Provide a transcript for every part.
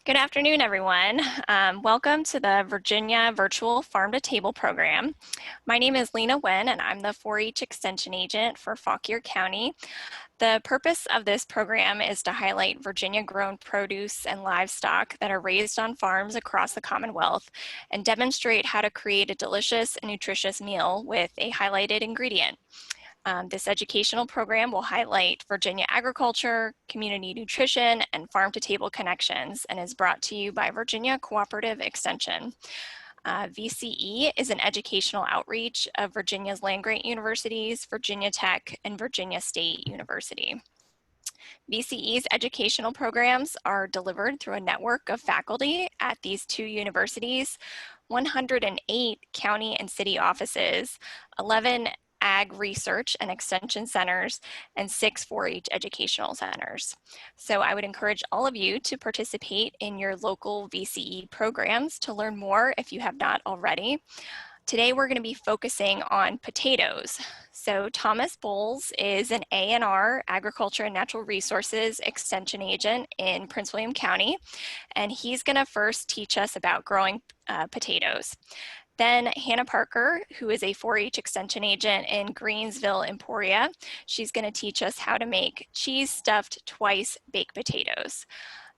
Good afternoon, everyone. Welcome to the Virginia Virtual Farm to Table program. My name is Lena Wen, and I'm the 4-H Extension Agent for Fauquier County. The purpose of this program is to highlight Virginia-grown produce and livestock that are raised on farms across the Commonwealth and demonstrate how to create a delicious and nutritious meal with a highlighted ingredient. This educational program will highlight Virginia agriculture, community nutrition, and farm-to-table connections, and is brought to you by Virginia Cooperative Extension. VCE is an educational outreach of Virginia's land-grant universities, Virginia Tech, and Virginia State University. VCE's educational programs are delivered through a network of faculty at these two universities, 108 county and city offices, 11 ag research and extension centers, and 6 4-H educational centers. So I would encourage all of you to participate in your local VCE programs to learn more if you have not already. Today we're going to be focusing on potatoes. So Thomas Bolles is an A&R, Agriculture and Natural Resources Extension Agent in Prince William County, and he's going to first teach us about growing potatoes. Then Hannah Parker, who is a 4-H Extension Agent in Greensville, Emporia, she's going to teach us how to make cheese-stuffed twice baked potatoes.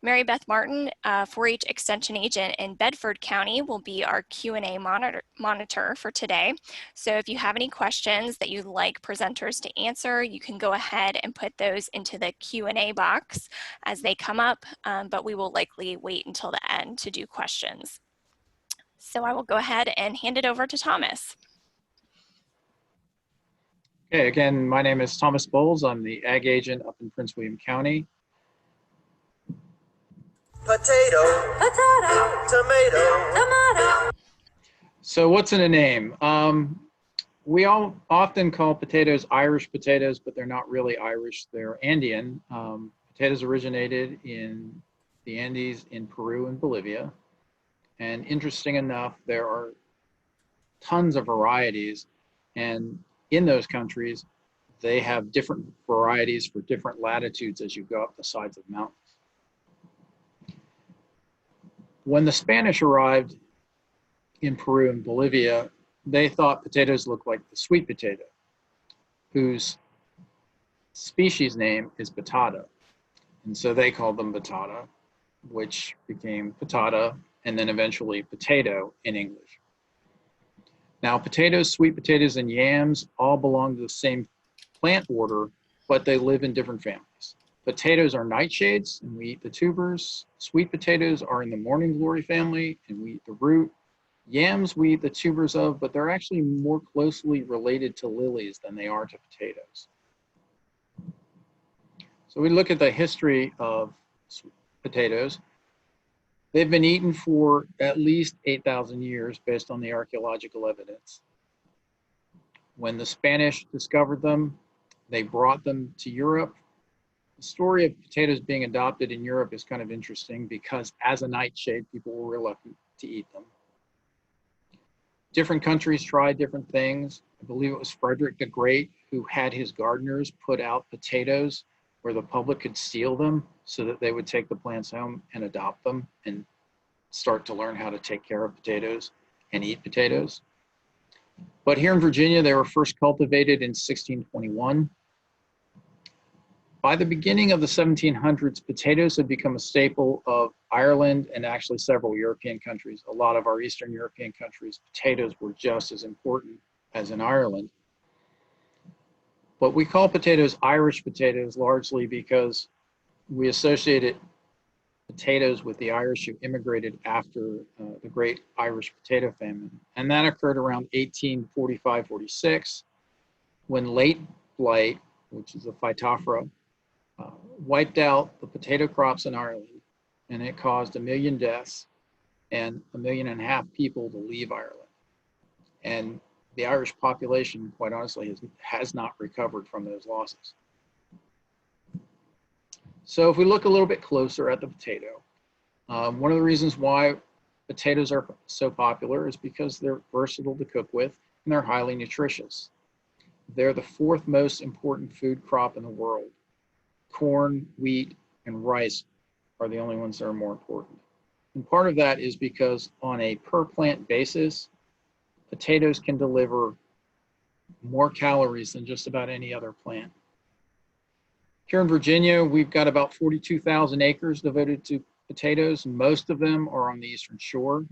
Mary Beth Martin, 4-H Extension Agent in Bedford County, will be our Q&A monitor for today. So if you have any questions that you'd like presenters to answer, you can go ahead and put those into the Q&A box as they come up, but we will likely wait until the end to do questions. So I will go ahead and hand it over to Thomas. Okay, again, my name is Thomas Bolles. I'm the Ag Agent up in Prince William County. Potato, potato, tomato, tomato. So what's in a name? We all often call potatoes Irish potatoes, but they're not really Irish, they're Andean. Potatoes originated in the Andes in Peru and Bolivia. And interesting enough, there are tons of varieties, and in those countries, they have different varieties for different latitudes as you go up the sides of mountains. When the Spanish arrived in Peru and Bolivia, they thought potatoes looked like the sweet potato, whose species name is batata. And so they called them batata, which became patata, and then eventually potato in English. Now, potatoes, sweet potatoes, and yams all belong to the same plant order, but they live in different families. Potatoes are nightshades, and we eat the tubers. Sweet potatoes are in the morning glory family, and we eat the root. Yams we eat the tubers of, but they're actually more closely related to lilies than they are to potatoes. So we look at the history of potatoes. They've been eaten for at least 8,000 years based on the archaeological evidence. When the Spanish discovered them, they brought them to Europe. The story of potatoes being adopted in Europe is kind of interesting because as a nightshade, people were reluctant to eat them. Different countries tried different things. I believe it was Frederick the Great who had his gardeners put out potatoes where the public could steal them so that they would take the plants home and adopt them and start to learn how to take care of potatoes and eat potatoes. But here in Virginia, they were first cultivated in 1621. By the beginning of the 1700s, potatoes had become a staple of Ireland and actually several European countries. A lot of our Eastern European countries, potatoes were just as important as in Ireland. But we call potatoes Irish potatoes largely because we associated potatoes with the Irish who immigrated after the Great Irish Potato Famine. And that occurred around 1845-46 when late blight, which is a phytophthora, wiped out the potato crops in Ireland, and it caused 1 million deaths and 1.5 million people to leave Ireland. And the Irish population, quite honestly, has not recovered from those losses. So if we look a little bit closer at the potato, one of the reasons why potatoes are so popular is because they're versatile to cook with and they're highly nutritious. They're the 4th most important food crop in the world. Corn, wheat, and rice are the only ones that are more important. And part of that is because on a per plant basis, potatoes can deliver more calories than just about any other plant. Here in Virginia, we've got about 42,000 acres devoted to potatoes. Most of them are on the Eastern Shore.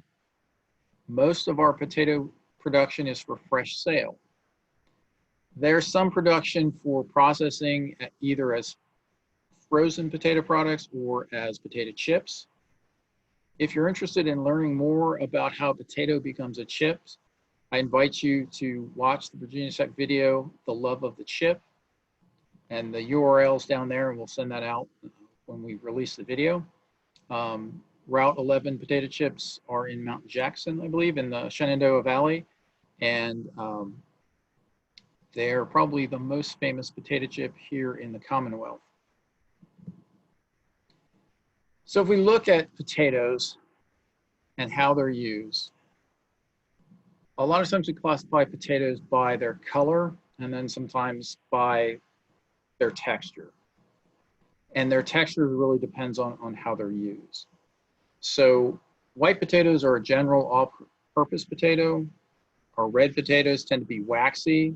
Most of our potato production is for fresh sale. There's some production for processing either as frozen potato products or as potato chips. If you're interested in learning more about how potato becomes a chip, I invite you to watch the Virginia Tech video, The Love of the Chip, and the URL's down there, and we'll send that out when we release the video. Route 11 potato chips are in Mount Jackson, I believe, in the Shenandoah Valley, and they're probably the most famous potato chip here in the Commonwealth. So if we look at potatoes and how they're used, a lot of times we classify potatoes by their color and then sometimes by their texture. And their texture really depends on how they're used. So white potatoes are a general all-purpose potato. Our red potatoes tend to be waxy.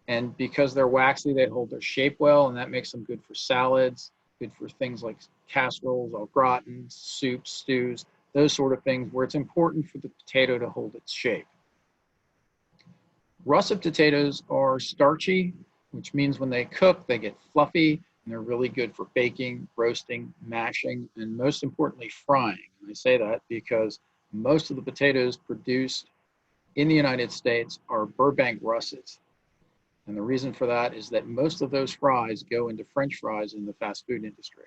And because they're waxy, they hold their shape well, and that makes them good for salads, good for things like casseroles, au gratin, soups, stews, those sort of things where it's important for the potato to hold its shape. Russet potatoes are starchy, which means when they cook, they get fluffy, and they're really good for baking, roasting, mashing, and most importantly, frying. And I say that because most of the potatoes produced in the United States are Burbank russets. And the reason for that is that most of those fries go into French fries in the fast food industry.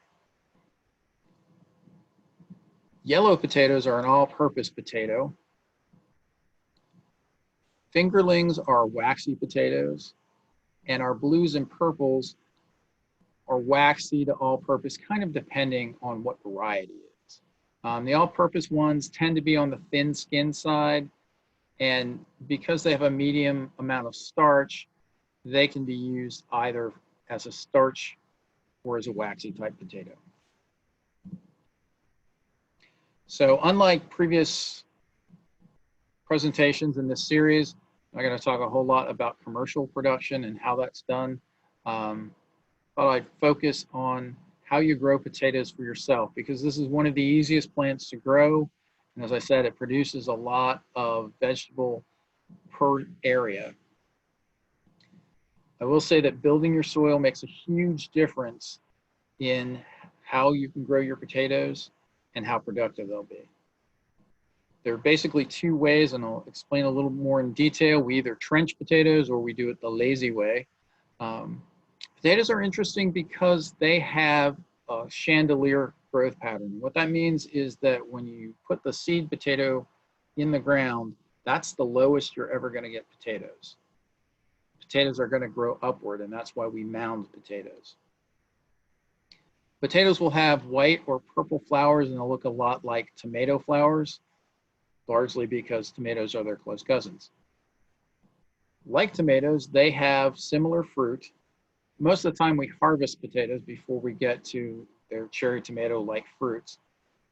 Yellow potatoes are an all-purpose potato. Fingerlings are waxy potatoes, and our blues and purples are waxy to all-purpose, kind of depending on what variety it is. The all-purpose ones tend to be on the thin skin side, and because they have a medium amount of starch, they can be used either as a starch or as a waxy type potato. So unlike previous presentations in this series, I'm going to talk a whole lot about commercial production and how that's done. Thought I'd focus on how you grow potatoes for yourself, because this is one of the easiest plants to grow. And as I said, it produces a lot of vegetable per area. I will say that building your soil makes a huge difference in how you can grow your potatoes and how productive they'll be. There are basically two ways, and I'll explain a little more in detail. We either trench potatoes or we do it the lazy way. Potatoes are interesting because they have a chandelier growth pattern. What that means is that when you put the seed potato in the ground, that's the lowest you're ever going to get potatoes. Potatoes are going to grow upward, and that's why we mound potatoes. Potatoes will have white or purple flowers, and they'll look a lot like tomato flowers, largely because tomatoes are their close cousins. Like tomatoes, they have similar fruit. Most of the time we harvest potatoes before we get to their cherry tomato-like fruits,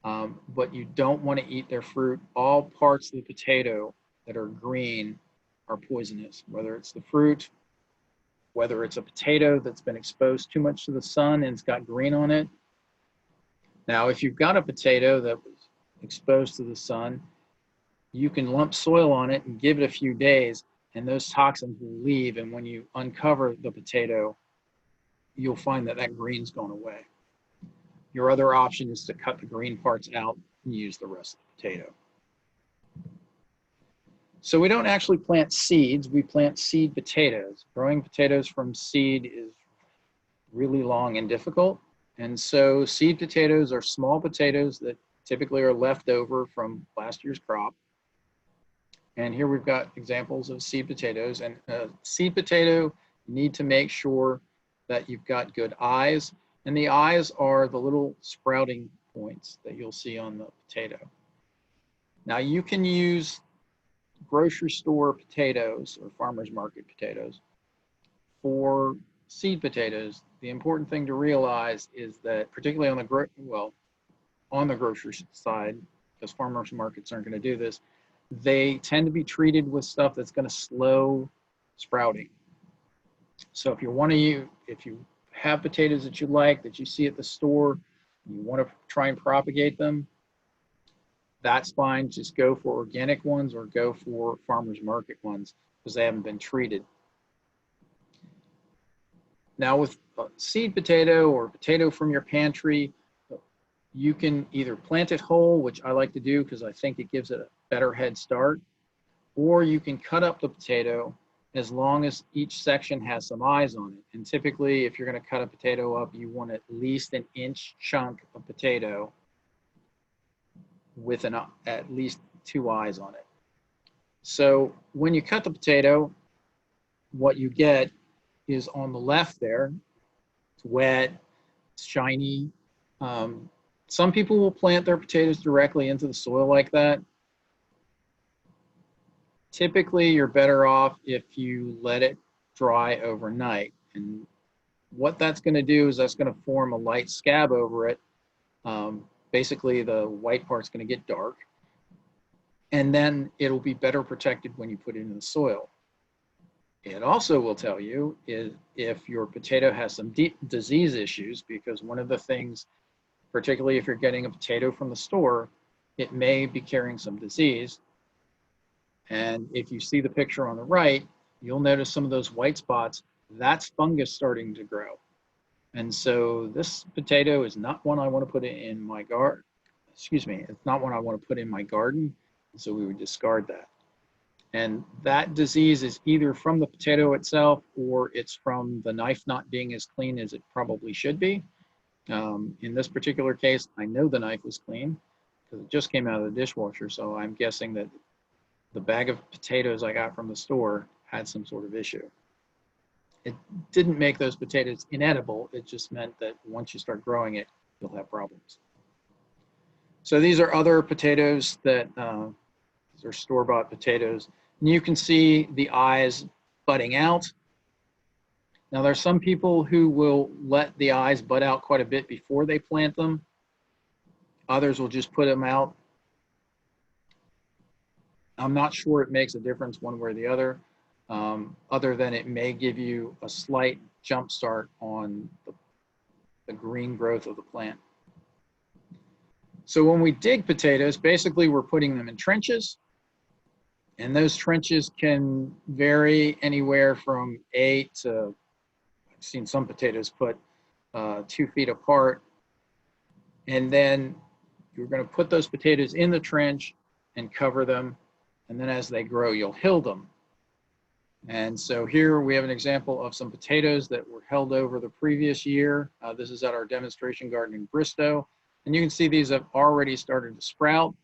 but you don't want to eat their fruit. All parts of the potato that are green are poisonous, whether it's the fruit, whether it's a potato that's been exposed too much to the sun and it's got green on it. Now, if you've got a potato that was exposed to the sun, you can lump soil on it and give it a few days, and those toxins will leave. And when you uncover the potato, you'll find that that green's gone away. Your other option is to cut the green parts out and use the rest of the potato. So we don't actually plant seeds, we plant seed potatoes. Growing potatoes from seed is really long and difficult. And so seed potatoes are small potatoes that typically are left over from last year's crop. And here we've got examples of seed potatoes. And seed potato, you need to make sure that you've got good eyes. And the eyes are the little sprouting points that you'll see on the potato. Now you can use grocery store potatoes or farmers market potatoes for seed potatoes. The important thing to realize is that, particularly on the grocery side, because farmers markets aren't going to do this, they tend to be treated with stuff that's going to slow sprouting. So if you have potatoes that you like, that you see at the store, you want to try and propagate them, that's fine. Just go for organic ones or go for farmers market ones because they haven't been treated. Now with seed potato or potato from your pantry, you can either plant it whole, which I like to do because I think it gives it a better head start, or you can cut up the potato as long as each section has some eyes on it. And typically, if you're going to cut a potato up, you want at least an inch chunk of potato with at least 2 eyes on it. So when you cut the potato, what you get is on the left there, it's wet, it's shiny. Some people will plant their potatoes directly into the soil like that. Typically, you're better off if you let it dry overnight. And what that's going to do is that's going to form a light scab over it. Basically, the white part's going to get dark. And then it'll be better protected when you put it in the soil. It also will tell you is if your potato has some deep disease issues, because one of the things, particularly if you're getting a potato from the store, it may be carrying some disease. And if you see the picture on the right, you'll notice some of those white spots. That's fungus starting to grow. And so this potato is not one I want to put in my garden. Excuse me, it's not one I want to put in my garden. So we would discard that. And that disease is either from the potato itself or it's from the knife not being as clean as it probably should be. In this particular case, I know the knife was clean because it just came out of the dishwasher. So I'm guessing that the bag of potatoes I got from the store had some sort of issue. It didn't make those potatoes inedible. It just meant that once you start growing it, you'll have problems. So these are other potatoes that these are store-bought potatoes. And you can see the eyes budding out. Now there's some people who will let the eyes bud out quite a bit before they plant them. Others will just put them out. I'm not sure it makes a difference one way or the other than it may give you a slight jump start on the green growth of the plant. So when we dig potatoes, basically we're putting them in trenches. And those trenches can vary anywhere from 8 to, I've seen some potatoes put 2 feet apart. And then you're going to put those potatoes in the trench and cover them. And then as they grow, you'll hill them. And so here we have an example of some potatoes that were held over the previous year. This is at our demonstration garden in Bristow. And you can see these have already started to sprout.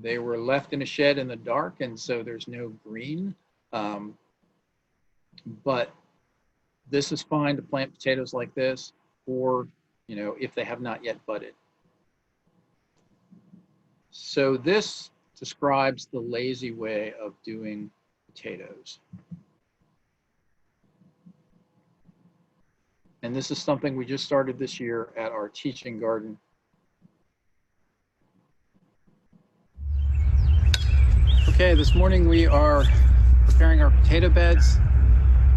They were left in a shed in the dark, and so there's no green. But this is fine to plant potatoes like this, or if they have not yet budded. So this describes the lazy way of doing potatoes. And this is something we just started this year at our teaching garden. Okay, this morning we are preparing our potato beds.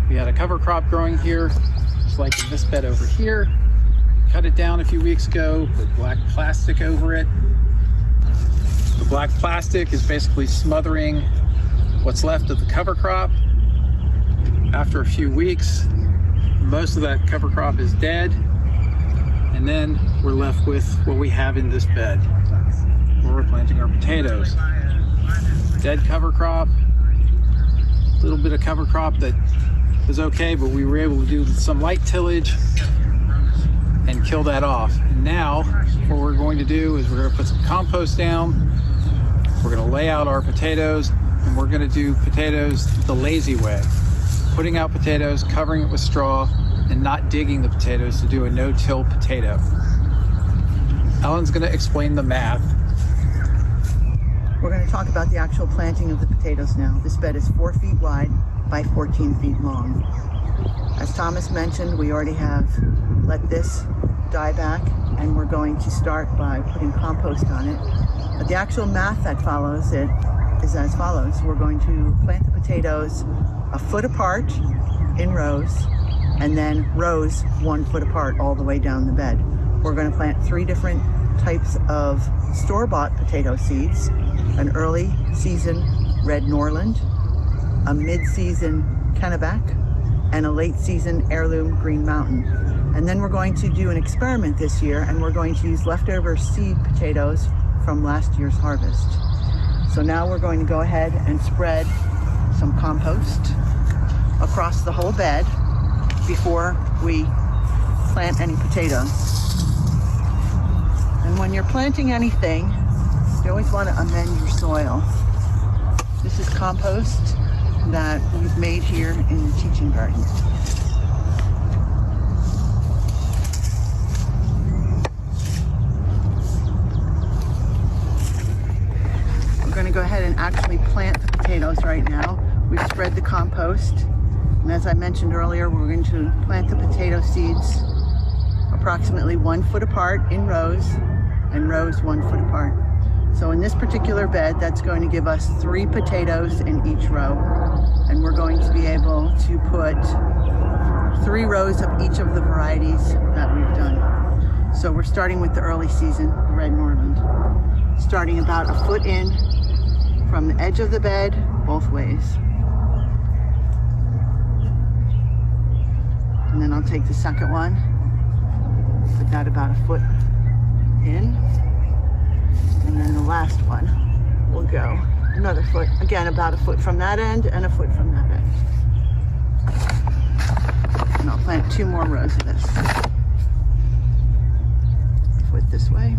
We had a cover crop growing here, just like in this bed over here. Cut it down a few weeks ago, put black plastic over it. The black plastic is basically smothering what's left of the cover crop. After a few weeks, most of that cover crop is dead. And then we're left with what we have in this bed, where we're planting our potatoes. Dead cover crop, a little bit of cover crop that was okay, but we were able to do some light tillage and kill that off. And now what we're going to do is we're going to put some compost down, we're going to lay out our potatoes, and we're going to do potatoes the lazy way. Putting out potatoes, covering it with straw, and not digging the potatoes to do a no-till potato. Ellen's going to explain the math. We're going to talk about the actual planting of the potatoes now. This bed is 4 feet wide by 14 feet long. As Thomas mentioned, we already have let this die back and we're going to start by putting compost on it. But the actual math that follows it is as follows. We're going to plant the potatoes a foot apart in rows, and then rows 1 foot apart all the way down the bed. We're going to plant 3 different types of store-bought potato seeds: an early season red Norland, a mid-season Kennebec, and a late season heirloom Green Mountain. And then we're going to do an experiment this year, and we're going to use leftover seed potatoes from last year's harvest. So now we're going to go ahead and spread some compost across the whole bed before we plant any potatoes. And when you're planting anything, you always want to amend your soil. This is compost that we've made here in the teaching garden. We're going to go ahead and actually plant the potatoes right now. We've spread the compost, and as I mentioned earlier, we're going to plant the potato seeds approximately 1 foot apart in rows, and rows 1 foot apart. So in this particular bed, that's going to give us 3 potatoes in each row. And we're going to be able to put 3 rows of each of the varieties that we've done. So we're starting with the early season red Norland, starting about a foot in from the edge of the bed, both ways. And then I'll take the second one, put that about a foot in. And then the last one will go another foot, again about a foot from that end and a foot from that end. And I'll plant 2 more rows of this. A foot this way.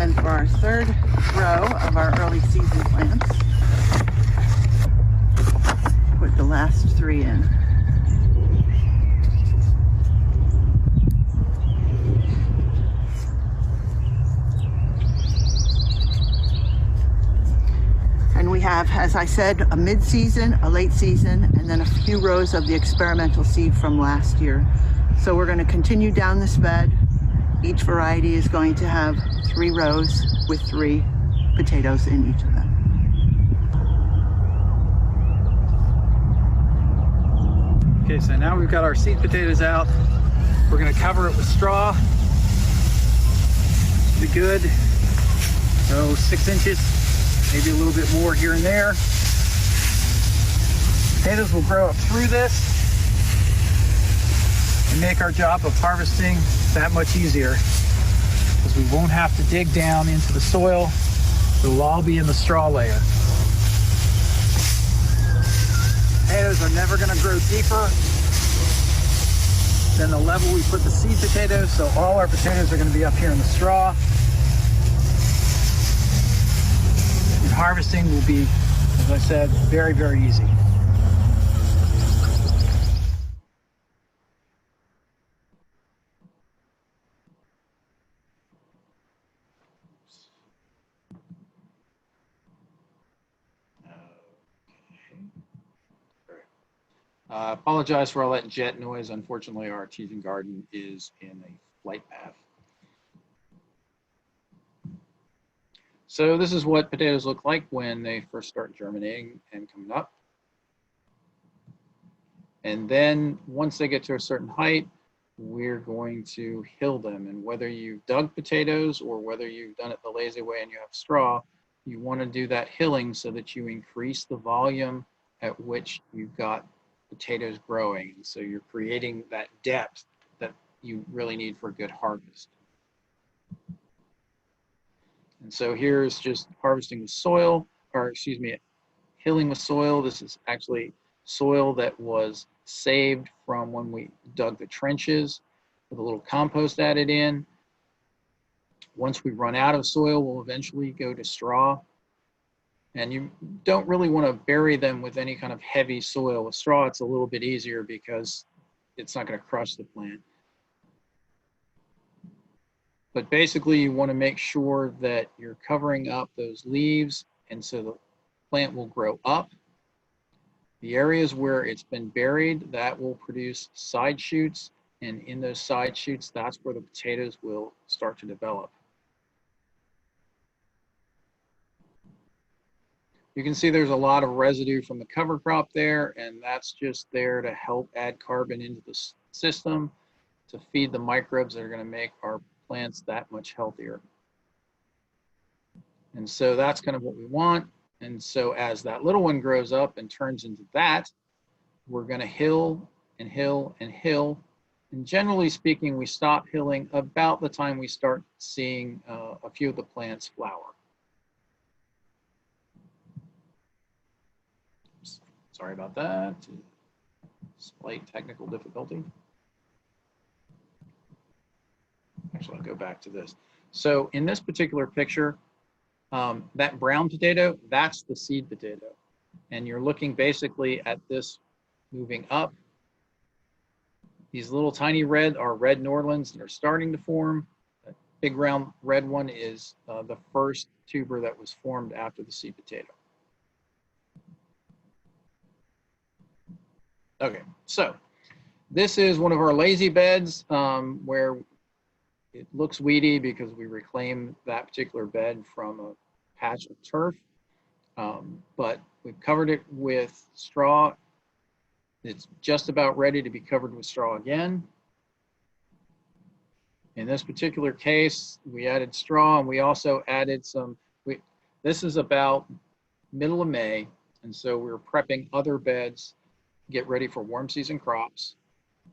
And for our third row of our early season plants, put the last 3 in. And we have, as I said, a mid-season, a late season, and then a few rows of the experimental seed from last year. So we're going to continue down this bed. Each variety is going to have 3 rows with 3 potatoes in each of them. Okay, so now we've got our seed potatoes out. We're going to cover it with straw. Be good. So 6 inches, maybe a little bit more here and there. Potatoes will grow up through this and make our job of harvesting that much easier, because we won't have to dig down into the soil. It'll all be in the straw layer. Potatoes are never going to grow deeper than the level we put the seed potatoes, so all our potatoes are going to be up here in the straw. And harvesting will be, as I said, very, very easy. Apologize for all that jet noise. Unfortunately, our teaching garden is in a flight path. So this is what potatoes look like when they first start germinating and coming up. And then once they get to a certain height, we're going to hill them. And whether you've dug potatoes or whether you've done it the lazy way and you have straw, you want to do that hilling so that you increase the volume at which you've got potatoes growing. So you're creating that depth that you really need for a good harvest. And so here's just harvesting with soil, or excuse me, hilling with soil. This is actually soil that was saved from when we dug the trenches with a little compost added in. Once we run out of soil, we'll eventually go to straw. And you don't really want to bury them with any kind of heavy soil. With straw, it's a little bit easier because it's not going to crush the plant. But basically, you want to make sure that you're covering up those leaves and so the plant will grow up. The areas where it's been buried, that will produce side shoots, and in those side shoots, that's where the potatoes will start to develop. You can see there's a lot of residue from the cover crop there, and that's just there to help add carbon into the system to feed the microbes that are going to make our plants that much healthier. And so that's kind of what we want. And so as that little one grows up and turns into that, we're going to hill and hill and hill. And generally speaking, we stop hilling about the time we start seeing a few of the plants flower. Sorry about that. Slight technical difficulty. Actually, I'll go back to this. So in this particular picture, that brown potato, that's the seed potato. And you're looking basically at this moving up. These little tiny red are red Nordlands that are starting to form. That big round red one is the first tuber that was formed after the seed potato. Okay, so this is one of our lazy beds where it looks weedy because we reclaimed that particular bed from a patch of turf, but we've covered it with straw. It's just about ready to be covered with straw again. In this particular case, we added straw, and we also added some, this is about middle of May, and so we were prepping other beds, get ready for warm season crops.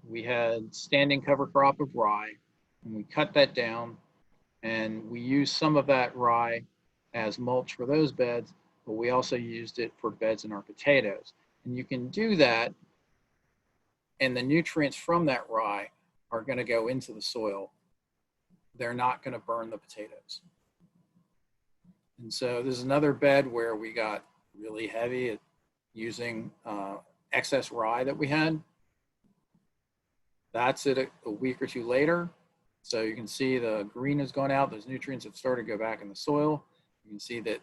We had standing cover crop of rye, and we cut that down, and we used some of that rye as mulch for those beds, but we also used it for beds in our potatoes. And you can do that, and the nutrients from that rye are going to go into the soil. They're not going to burn the potatoes. And so this is another bed where we got really heavy at using excess rye that we had. That's it a week or two later. So you can see the green has gone out. Those nutrients have started to go back in the soil. You can see that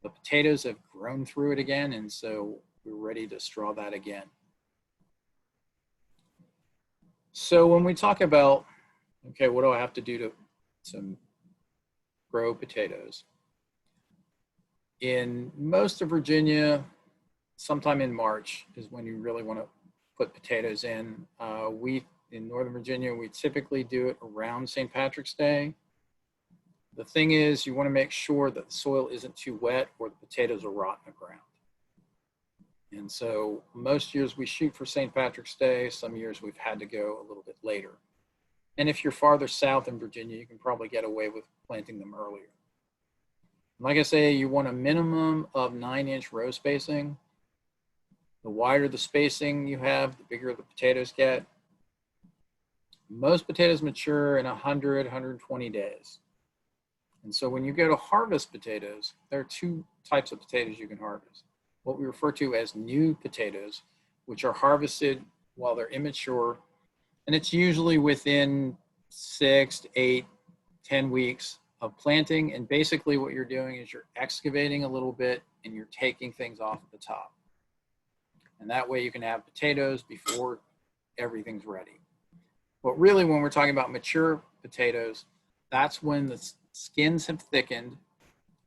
the potatoes have grown through it again. And so we're ready to straw that again. So when we talk about, okay, what do I have to do to grow potatoes? In most of Virginia, sometime in March is when you really want to put potatoes in. In Northern Virginia, we typically do it around St. Patrick's Day. The thing is, you want to make sure that the soil isn't too wet or the potatoes will rot in the ground. And so most years we shoot for St. Patrick's Day. Some years we've had to go a little bit later. And if you're farther south in Virginia, you can probably get away with planting them earlier. Like I say, you want a minimum of 9-inch row spacing. The wider the spacing you have, the bigger the potatoes get. Most potatoes mature in 100, 120 days. And so when you go to harvest potatoes, there are two types of potatoes you can harvest. What we refer to as new potatoes, which are harvested while they're immature. And it's usually within 6 to 8, 10 weeks of planting. And basically what you're doing is you're excavating a little bit and you're taking things off at the top. And that way you can have potatoes before everything's ready. But really when we're talking about mature potatoes, that's when the skins have thickened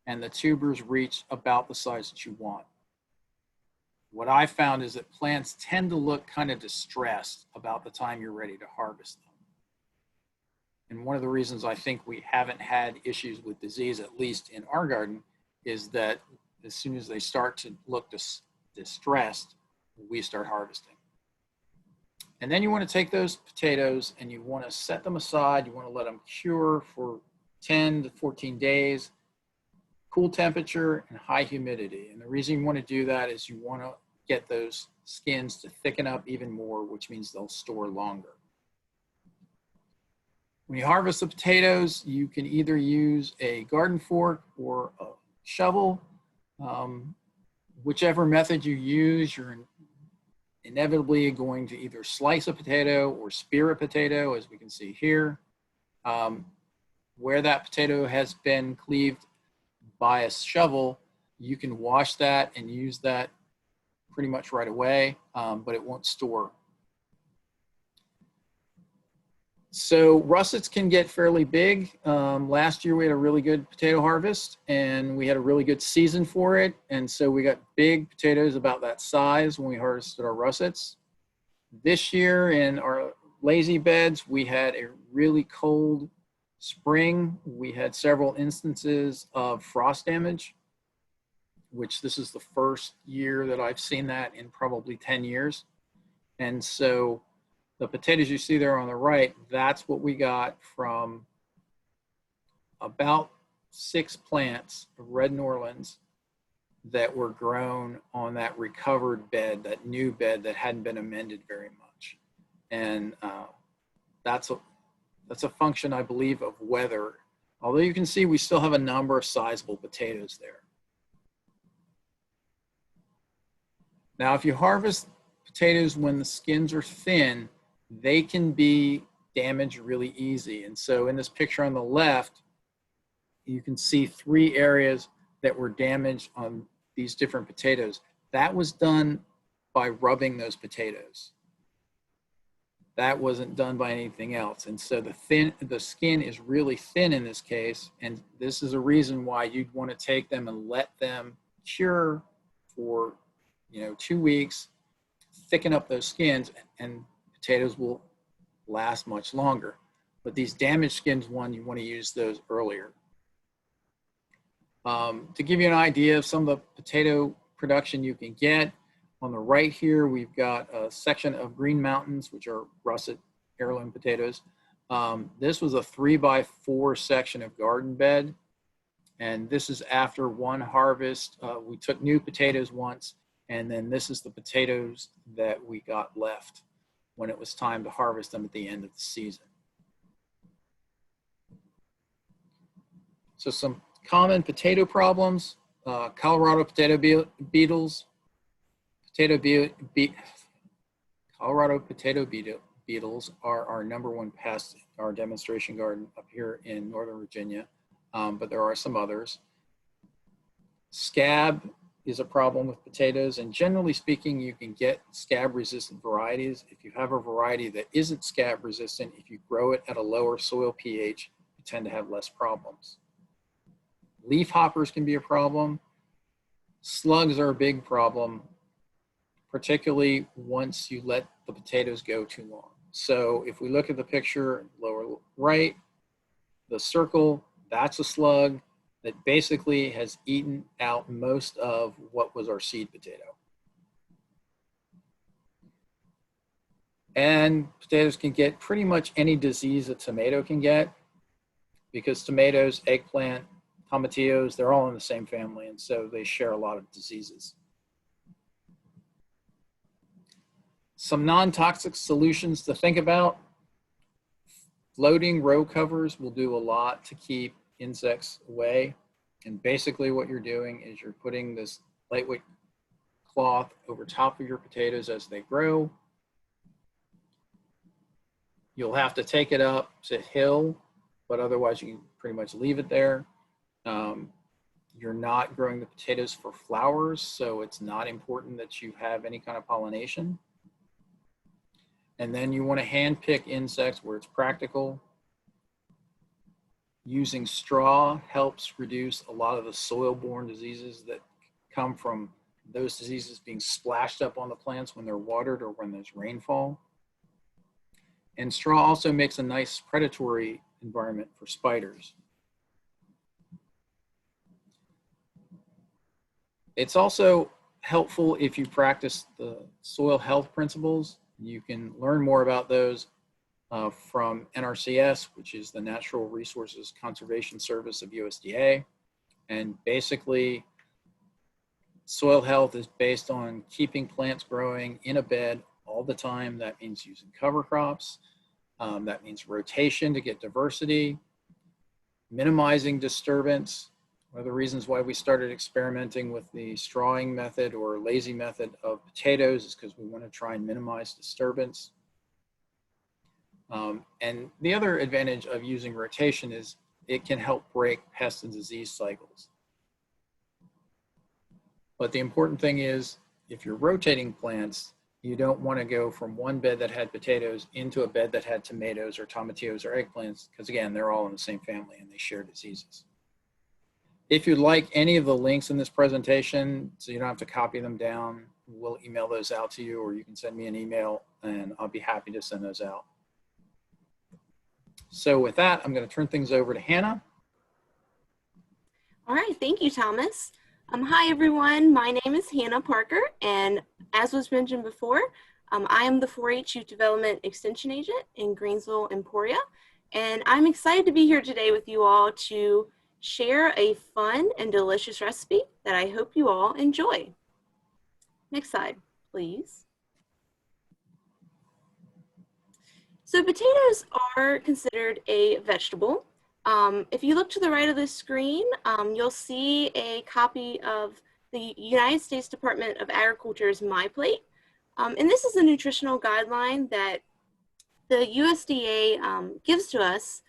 and the tubers reach about the size that you want. What I found is that plants tend to look kind of distressed about the time you're ready to harvest them. And one of the reasons I think we haven't had issues with disease, at least in our garden, is that as soon as they start to look distressed, we start harvesting. And then you want to take those potatoes and you want to set them aside. You want to let them cure for 10 to 14 days, cool temperature and high humidity. And the reason you want to do that is you want to get those skins to thicken up even more, which means they'll store longer. When you harvest the potatoes, you can either use a garden fork or a shovel. Whichever method you use, you're inevitably going to either slice a potato or spear a potato, as we can see here. Where that potato has been cleaved by a shovel, You can wash that and use that pretty much right away, but it won't store. So russets can get fairly big. Last year we had a really good potato harvest and we had a really good season for it. And so we got big potatoes about that size when we harvested our russets. This year in our lazy beds, we had a really cold spring. We had several instances of frost damage, which this is the first year that I've seen that in probably 10 years. And so the potatoes you see there on the right, that's what we got from about 6 plants of red Norlands that were grown on that recovered bed, that new bed that hadn't been amended very much. And that's a function, I believe, of weather. Although you can see we still have a number of sizable potatoes there. Now, if you harvest potatoes when the skins are thin, they can be damaged really easy. And so in this picture on the left, you can see 3 areas that were damaged on these different potatoes. That was done by rubbing those potatoes. That wasn't done by anything else. And so the skin is really thin in this case. And this is a reason why you'd want to take them and let them cure for 2 weeks, thicken up those skins, and potatoes will last much longer. But these damaged skins, you want to use those earlier. To give you an idea of some of the potato production you can get, on the right here, we've got a section of Green Mountains, which are russet heirloom potatoes. This was a 3x4 section of garden bed. And this is after one harvest. We took new potatoes once, and then this is the potatoes that we got left when it was time to harvest them at the end of the season. So some common potato problems: Colorado potato beetles. Colorado potato beetles are our #1 pest in our demonstration garden up here in Northern Virginia, but there are some others. Scab is a problem with potatoes, and generally speaking, you can get scab-resistant varieties. If you have a variety that isn't scab-resistant, if you grow it at a lower soil pH, you tend to have less problems. Leaf hoppers can be a problem. Slugs are a big problem, particularly once you let the potatoes go too long. So if we look at the picture lower right, the circle, that's a slug that basically has eaten out most of what was our seed potato. And potatoes can get pretty much any disease a tomato can get, because tomatoes, eggplant, tomatillos, they're all in the same family, and so they share a lot of diseases. Some non-toxic solutions to think about: floating row covers will do a lot to keep insects away. And basically what you're doing is you're putting this lightweight cloth over top of your potatoes as they grow. You'll have to take it up to hill, but otherwise you can pretty much leave it there. You're not growing the potatoes for flowers, so it's not important that you have any kind of pollination. And then you want to hand pick insects where it's practical. Using straw helps reduce a lot of the soil-borne diseases that come from those diseases being splashed up on the plants when they're watered or when there's rainfall. And straw also makes a nice predatory environment for spiders. It's also helpful if you practice the soil health principles. You can learn more about those from NRCS, which is the Natural Resources Conservation Service of USDA. And basically, soil health is based on keeping plants growing in a bed all the time. That means using cover crops. That means rotation to get diversity, minimizing disturbance. One of the reasons why we started experimenting with the strawing method or lazy method of potatoes is because we want to try and minimize disturbance. And the other advantage of using rotation is it can help break pest and disease cycles. But the important thing is, if you're rotating plants, you don't want to go from one bed that had potatoes into a bed that had tomatoes or tomatillos or eggplants, because again, they're all in the same family and they share diseases. If you'd like any of the links in this presentation, so you don't have to copy them down, we'll email those out to you, or you can send me an email and I'll be happy to send those out. So with that, I'm going to turn things over to Hannah. All right, thank you, Thomas. Hi, everyone. My name is Hannah Parker, and as was mentioned before, I am the 4-H Youth Development Extension Agent in Greensville, Emporia, and I'm excited to be here today with you all to share a fun and delicious recipe that I hope you all enjoy. Next slide, please. So potatoes are considered a vegetable. If you look to the right of the screen, you'll see a copy of the United States Department of Agriculture's My Plate. And this is a nutritional guideline that the USDA gives to us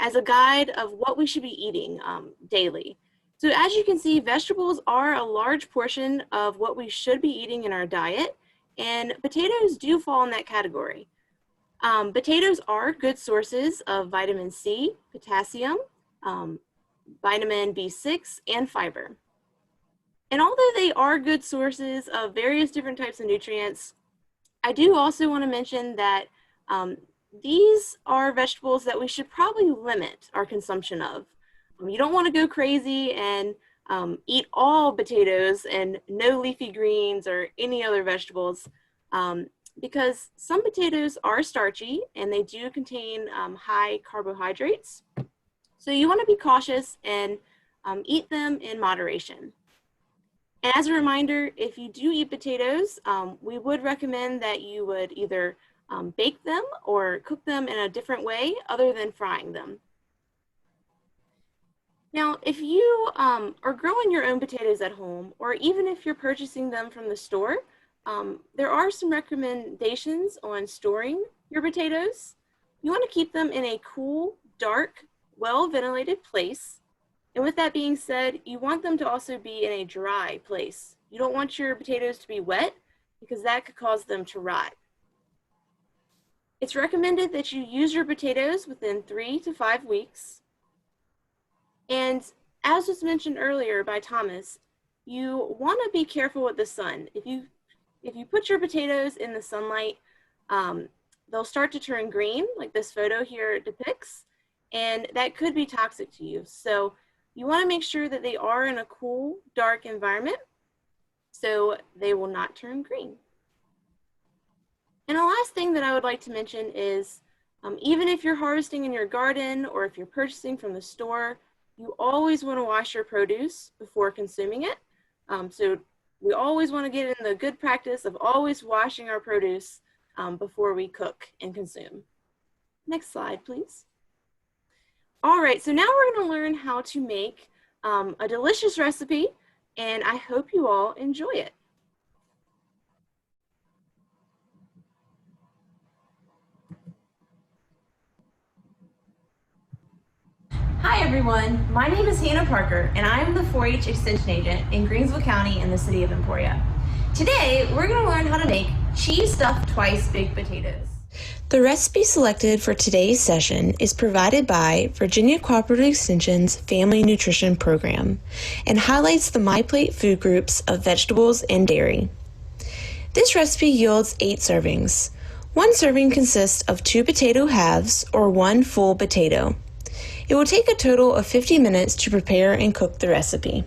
as a guide of what we should be eating daily. So as you can see, vegetables are a large portion of what we should be eating in our diet, and potatoes do fall in that category. Potatoes are good sources of vitamin C, potassium, vitamin B6, and fiber. And although they are good sources of various different types of nutrients, I do also want to mention that these are vegetables that we should probably limit our consumption of. You don't want to go crazy and eat all potatoes and no leafy greens or any other vegetables. Because some potatoes are starchy and they do contain high carbohydrates. So you want to be cautious and eat them in moderation. And as a reminder, if you do eat potatoes, we would recommend that you would either bake them or cook them in a different way other than frying them. Now, if you are growing your own potatoes at home, or even if you're purchasing them from the store, there are some recommendations on storing your potatoes. You want to keep them in a cool, dark, well-ventilated place. And with that being said, you want them to also be in a dry place. You don't want your potatoes to be wet because that could cause them to rot. It's recommended that you use your potatoes within 3 to 5 weeks. And as was mentioned earlier by Thomas, you want to be careful with the sun. If you put your potatoes in the sunlight, they'll start to turn green, like this photo here depicts, and that could be toxic to you. So you want to make sure that they are in a cool, dark environment so they will not turn green. And the last thing that I would like to mention is even if you're harvesting in your garden or if you're purchasing from the store, you always want to wash your produce before consuming it. So we always want to get in the good practice of always washing our produce before we cook and consume. Next slide, please. All right, so now we're going to learn how to make a delicious recipe, and I hope you all enjoy it. Hi everyone, my name is Hannah Parker and I'm the 4-H Extension Agent in Greensville County in the city of Emporia. Today, we're going to learn how to make cheese stuffed twice baked potatoes. The recipe selected for today's session is provided by Virginia Cooperative Extension's Family Nutrition Program and highlights the My Plate food groups of vegetables and dairy. This recipe yields 8 servings. One serving consists of 2 potato halves or 1 full potato. It will take a total of 50 minutes to prepare and cook the recipe.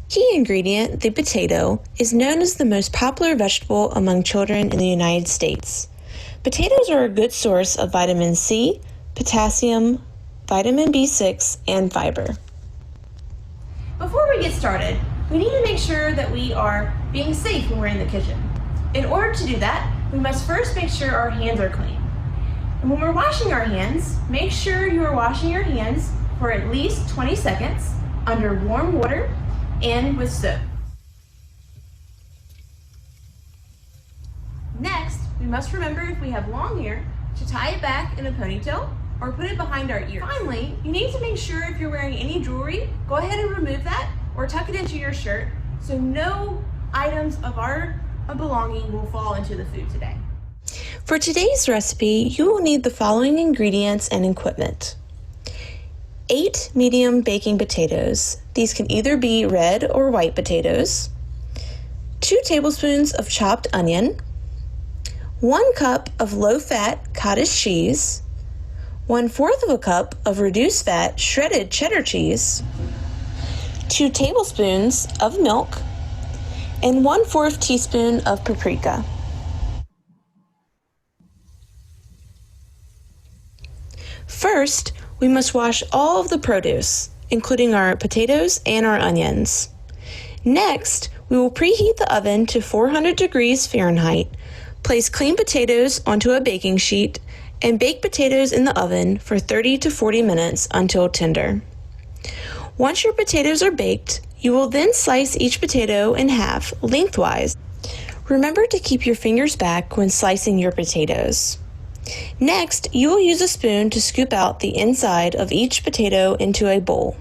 Key ingredient, the potato, is known as the most popular vegetable among children in the United States. Potatoes are a good source of vitamin C, potassium, vitamin B6, and fiber. Before we get started, we need to make sure that we are being safe when we're in the kitchen. In order to do that, we must first make sure our hands are clean. And when we're washing our hands, make sure you are washing your hands for at least 20 seconds under warm water and with soap. Next, we must remember if we have long hair to tie it back in a ponytail or put it behind our ears. Finally, you need to make sure if you're wearing any jewelry, go ahead and remove that or tuck it into your shirt so no items of our belonging will fall into the food today. For today's recipe, you will need the following ingredients and equipment. 8 medium baking potatoes. These can either be red or white potatoes. 2 tablespoons of chopped onion. 1 cup of low-fat cottage cheese. 1/4 cup of reduced-fat shredded cheddar cheese. 2 tablespoons of milk. And 1/4 teaspoon of paprika. First, we must wash all of the produce, including our potatoes and our onions. Next, we will preheat the oven to 400 degrees Fahrenheit, place clean potatoes onto a baking sheet, and bake potatoes in the oven for 30 to 40 minutes until tender. Once your potatoes are baked, you will then slice each potato in half lengthwise. Remember to keep your fingers back when slicing your potatoes. Next, you will use a spoon to scoop out the inside of each potato into a bowl.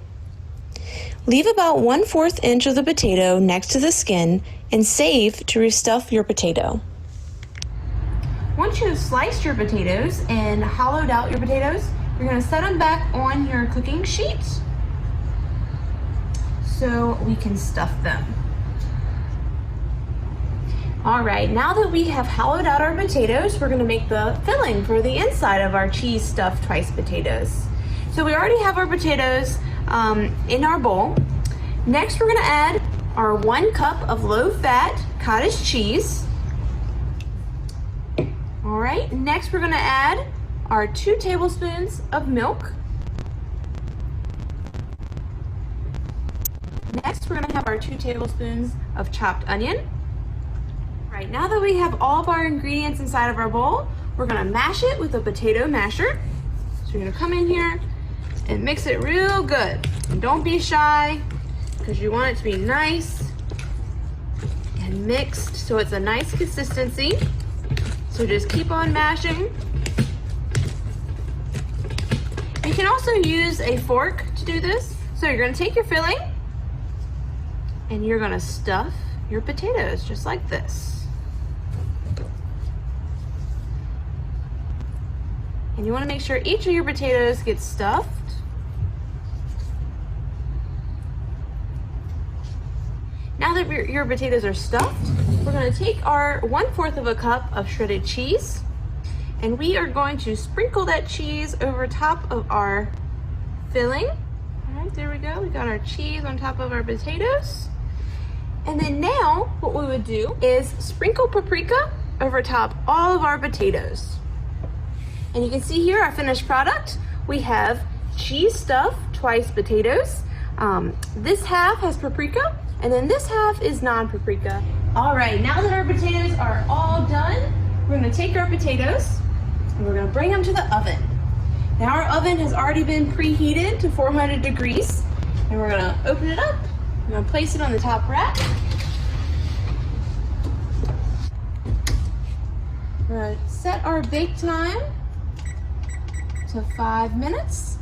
Leave about 1/4 inch of the potato next to the skin and save to restuff your potato. Once you have sliced your potatoes and hollowed out your potatoes, you're going to set them back on your cooking sheet so we can stuff them. All right, now that we have hollowed out our potatoes, we're going to make the filling for the inside of our cheese stuffed twice potatoes. So we already have our potatoes in our bowl. Next, we're going to add our 1 cup of low-fat cottage cheese. All right, next we're going to add our 2 tablespoons of milk. Next, we're going to have our 2 tablespoons of chopped onion. Right, now that we have all of our ingredients inside of our bowl, we're gonna mash it with a potato masher. So you're gonna come in here and mix it real good. And don't be shy, because you want it to be nice and mixed so it's a nice consistency. So just keep on mashing. You can also use a fork to do this. So you're gonna take your filling and you're gonna stuff your potatoes just like this. And you want to make sure each of your potatoes gets stuffed. Now that your potatoes are stuffed, we're going to take our 1/4 cup of shredded cheese, and we are going to sprinkle that cheese over top of our filling. All right, there we go. We got our cheese on top of our potatoes. And then now what we would do is sprinkle paprika over top all of our potatoes. And you can see here our finished product. We have cheese stuffed twice potatoes. This half has paprika, and then this half is non-paprika. All right, now that our potatoes are all done, we're gonna take our potatoes and we're gonna bring them to the oven. Now our oven has already been preheated to 400 degrees, and we're gonna open it up. We're gonna place it on the top rack. We're gonna set our bake time to 5 minutes,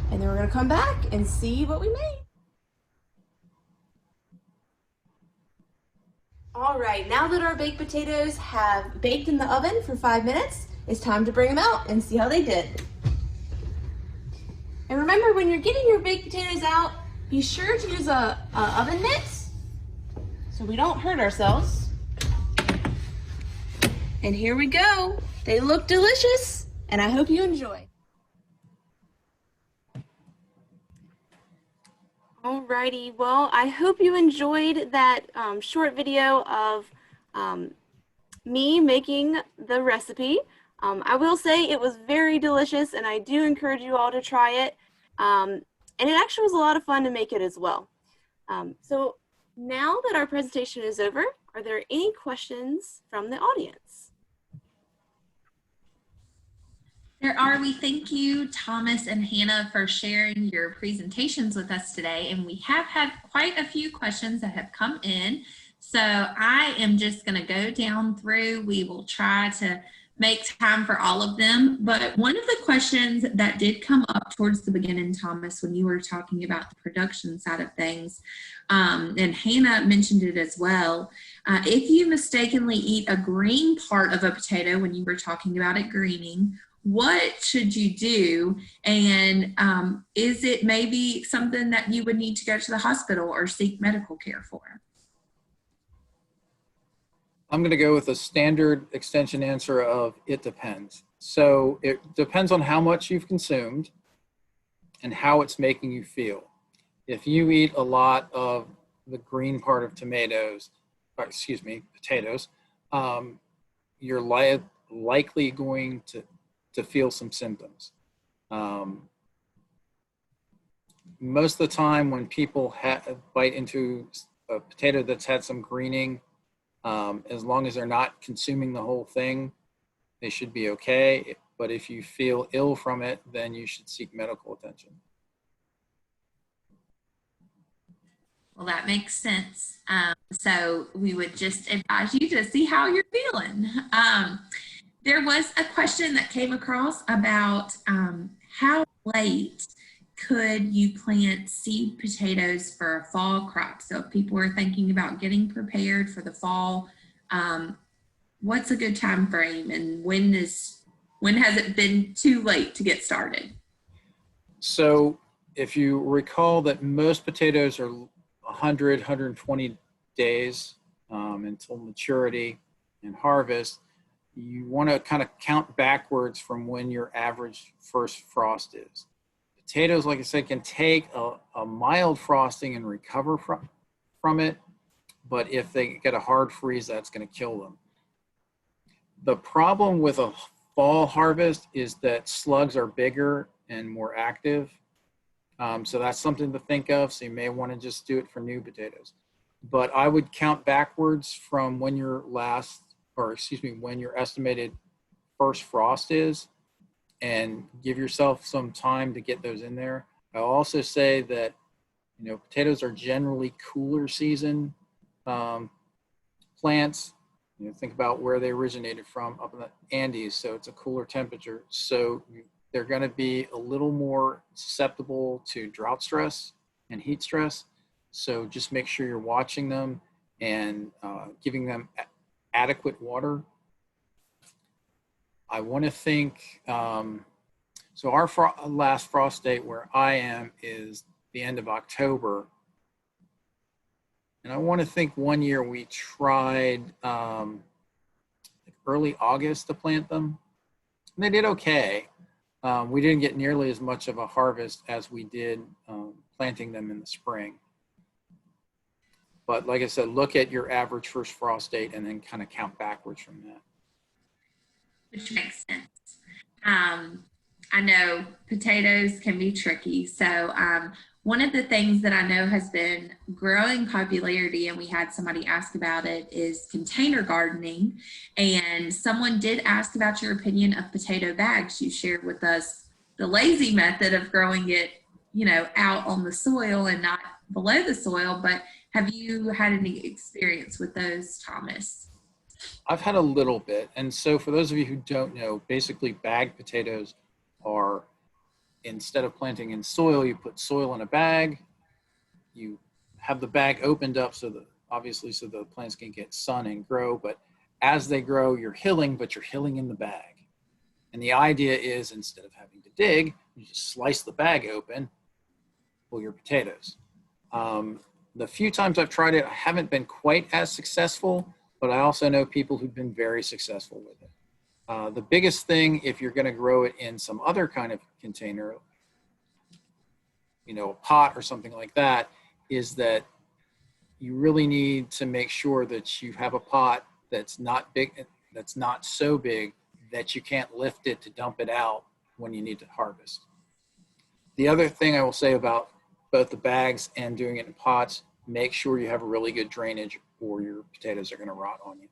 and then we're going to come back and see what we made. All right, now that our baked potatoes have baked in the oven for 5 minutes, it's time to bring them out and see how they did. And remember, when you're getting your baked potatoes out, be sure to use a oven mitt so we don't hurt ourselves. And here we go. They look delicious, and I hope you enjoy. Alrighty, well, I hope you enjoyed that short video of me making the recipe. I will say it was very delicious, and I do encourage you all to try it. And it actually was a lot of fun to make it as well. So now that our presentation is over, are there any questions from the audience? There are. We thank you, Thomas and Hannah, for sharing your presentations with us today. And we have had quite a few questions that have come in. So I am just going to go down through. We will try to make time for all of them. But one of the questions that did come up towards the beginning, Thomas, when you were talking about the production side of things, and Hannah mentioned it as well, if you mistakenly eat a green part of a potato when you were talking about it greening, what should you do? And is it maybe something that you would need to go to the hospital or seek medical care for? I'm going to go with a standard extension answer of it depends. So it depends on how much you've consumed and how it's making you feel. If you eat a lot of the green part of potatoes, you're likely going to feel some symptoms. Most of the time when people bite into a potato that's had some greening, as long as they're not consuming the whole thing, they should be okay. But if you feel ill from it, then you should seek medical attention. Well, that makes sense. So we would just advise you to see how you're feeling. There was a question that came across about how late could you plant seed potatoes for a fall crop? So if people are thinking about getting prepared for the fall, what's a good time frame, and when has it been too late to get started? So if you recall that most potatoes are 100, 120 days until maturity and harvest, you want to kind of count backwards from when your average first frost is. Potatoes, like I said, can take a mild frosting and recover from it, but if they get a hard freeze, that's going to kill them. The problem with a fall harvest is that slugs are bigger and more active. So that's something to think of. So you may want to just do it for new potatoes. But I would count backwards from when your when your estimated first frost is, and give yourself some time to get those in there. I'll also say that, potatoes are generally cooler season plants. Think about where they originated from, up in the Andes, so it's a cooler temperature. So they're going to be a little more susceptible to drought stress and heat stress. So just make sure you're watching them and giving them adequate water. I want to think, so our last frost date where I am is the end of October. And I want to think one year we tried early August to plant them. And they did okay. We didn't get nearly as much of a harvest as we did planting them in the spring. But like I said, look at your average first frost date and then kind of count backwards from that. Which makes sense. I know potatoes can be tricky. So one of the things that I know has been growing popularity, and we had somebody ask about it, is container gardening. And someone did ask about your opinion of potato bags. You shared with us the lazy method of growing it, out on the soil and not below the soil. But have you had any experience with those, Thomas? I've had a little bit. And so for those of you who don't know, basically bagged potatoes are, instead of planting in soil, you put soil in a bag, you have the bag opened up so the plants can get sun and grow. But as they grow, you're hilling, but you're hilling in the bag. And the idea is, instead of having to dig, you just slice the bag open, pull your potatoes. The few times I've tried it, I haven't been quite as successful, but I also know people who've been very successful with it. The biggest thing, if you're going to grow it in some other kind of container, a pot or something like that, is that you really need to make sure that you have a pot that's not big, that's not so big that you can't lift it to dump it out when you need to harvest. The other thing I will say about both the bags and doing it in pots, make sure you have a really good drainage or your potatoes are going to rot on you.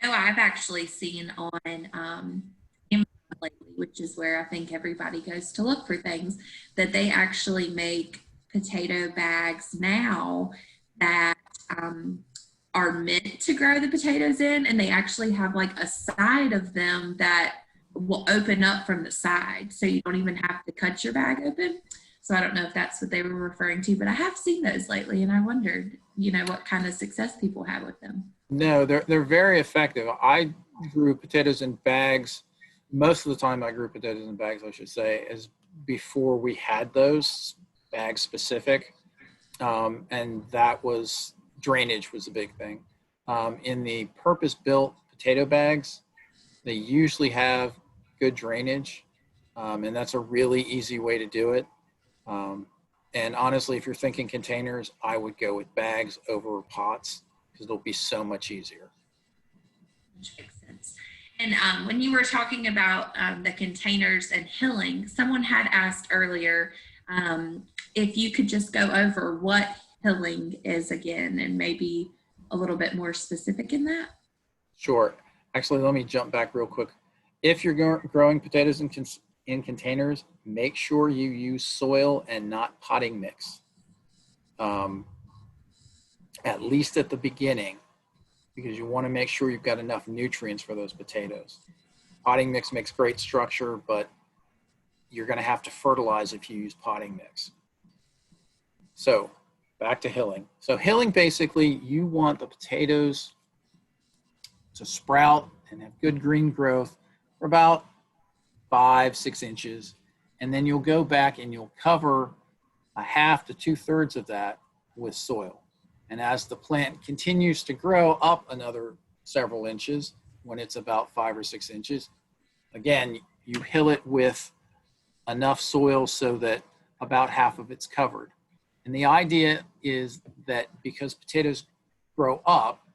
I know I've actually seen on Amazon lately, which is where I think everybody goes to look for things, that they actually make potato bags now that are meant to grow the potatoes in, and they actually have like a side of them that will open up from the side, so you don't even have to cut your bag open. So I don't know if that's what they were referring to, but I have seen those lately, and I wondered, what kind of success people have with them. No, they're very effective. I grew potatoes in bags. Most of the time I grew potatoes in bags, I should say, is before we had those bag specific. And that was drainage was a big thing. In the purpose-built potato bags, they usually have good drainage, and that's a really easy way to do it. And honestly, if you're thinking containers, I would go with bags over pots because it'll be so much easier. Which makes sense. And when you were talking about the containers and hilling, someone had asked earlier if you could just go over what hilling is again and maybe a little bit more specific in that. Sure. Actually, let me jump back real quick. If you're growing potatoes in containers, make sure you use soil and not potting mix, at least at the beginning, because you want to make sure you've got enough nutrients for those potatoes. Potting mix makes great structure, but you're going to have to fertilize if you use potting mix. So back to hilling. So hilling, basically, you want the potatoes to sprout and have good green growth for about 5-6 inches. And then you'll go back and you'll cover 1/2 to 2/3 of that with soil. And as the plant continues to grow up another several inches, when it's about 5 or 6 inches, again, you hill it with enough soil so that about 1/2 of it's covered. And the idea is that because potatoes grow up,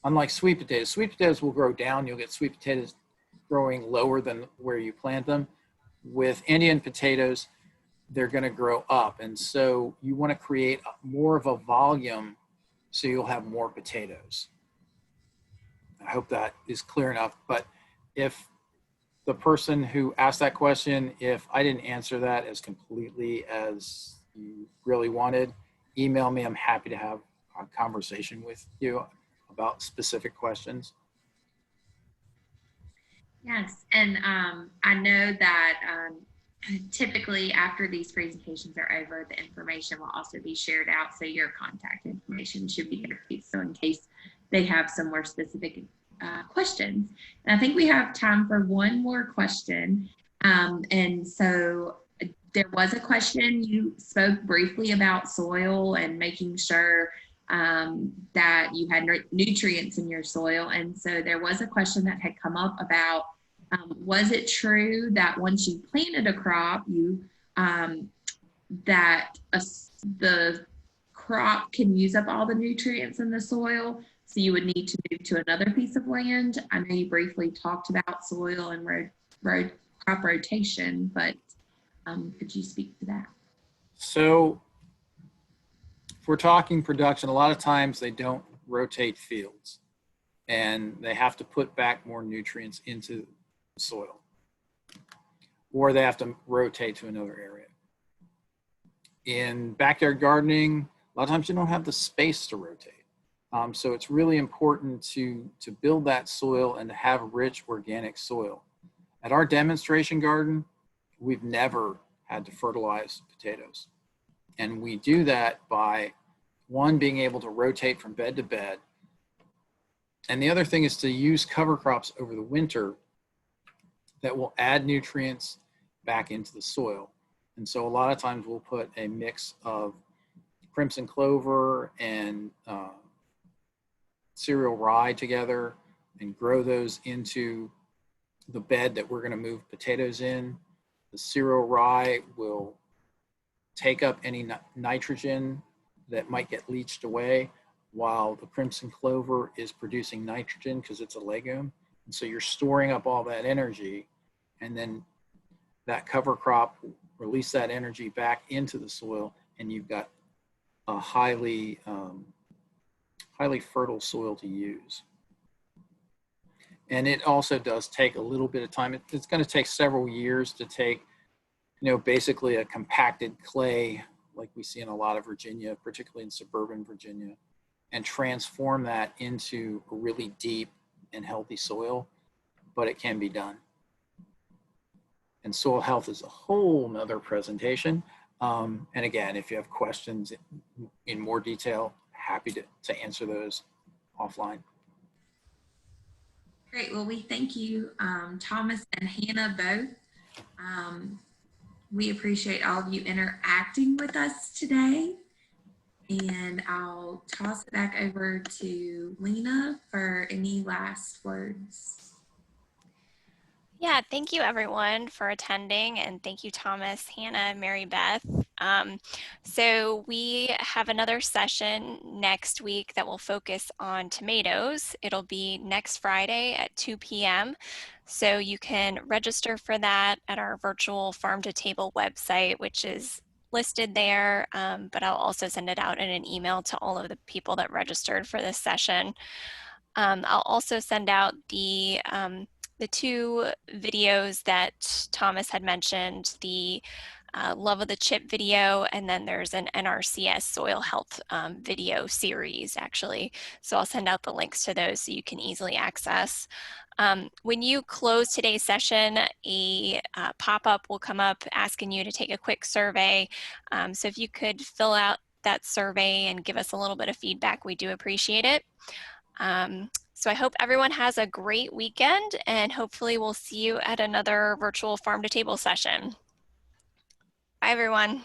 unlike sweet potatoes will grow down. You'll get sweet potatoes growing lower than where you plant them. With Indian potatoes, they're going to grow up. And so you want to create more of a volume so you'll have more potatoes. I hope that is clear enough. But if the person who asked that question, if I didn't answer that as completely as you really wanted, email me. I'm happy to have a conversation with you about specific questions. Yes, and I know that typically after these presentations are over, the information will also be shared out, so your contact information should be there, so in case they have some more specific questions. And I think we have time for one more question. And so there was a question. You spoke briefly about soil and making sure that you had nutrients in your soil. And so there was a question that had come up about, was it true that once you planted a crop, the crop can use up all the nutrients in the soil, so you would need to move to another piece of land? I know you briefly talked about soil and crop rotation, but could you speak to that? So if we're talking production, a lot of times they don't rotate fields and they have to put back more nutrients into the soil, or they have to rotate to another area. In backyard gardening, a lot of times you don't have the space to rotate. So it's really important to build that soil and to have rich organic soil. At our demonstration garden, we've never had to fertilize potatoes. And we do that by, one, being able to rotate from bed to bed. And the other thing is to use cover crops over the winter that will add nutrients back into the soil. And so a lot of times we'll put a mix of crimson clover and cereal rye together and grow those into the bed that we're going to move potatoes in. The cereal rye will take up any nitrogen that might get leached away, while the crimson clover is producing nitrogen because it's a legume. And so you're storing up all that energy, and then that cover crop will release that energy back into the soil, and you've got a highly fertile soil to use. And it also does take a little bit of time. It's going to take several years to take, basically a compacted clay like we see in a lot of Virginia, particularly in suburban Virginia, and transform that into a really deep and healthy soil, but it can be done. And soil health is a whole nother presentation. And again, if you have questions in more detail, happy to answer those offline. Great. Well, we thank you, Thomas and Hannah, both. We appreciate all of you interacting with us today. And I'll toss it back over to Lena for any last words. Yeah, thank you everyone for attending, and thank you Thomas, Hannah, Mary Beth. So we have another session next week that will focus on tomatoes. It'll be next Friday at 2 p.m. So you can register for that at our virtual farm to table website, which is listed there, but I'll also send it out in an email to all of the people that registered for this session. I'll also send out the 2 videos that Thomas had mentioned, the Love of the Chip video, and then there's an NRCS soil health video series actually. So I'll send out the links to those so you can easily access. When you close today's session, a pop-up will come up asking you to take a quick survey. So if you could fill out that survey and give us a little bit of feedback, we do appreciate it. So I hope everyone has a great weekend, and hopefully we'll see you at another virtual farm to table session. Bye everyone.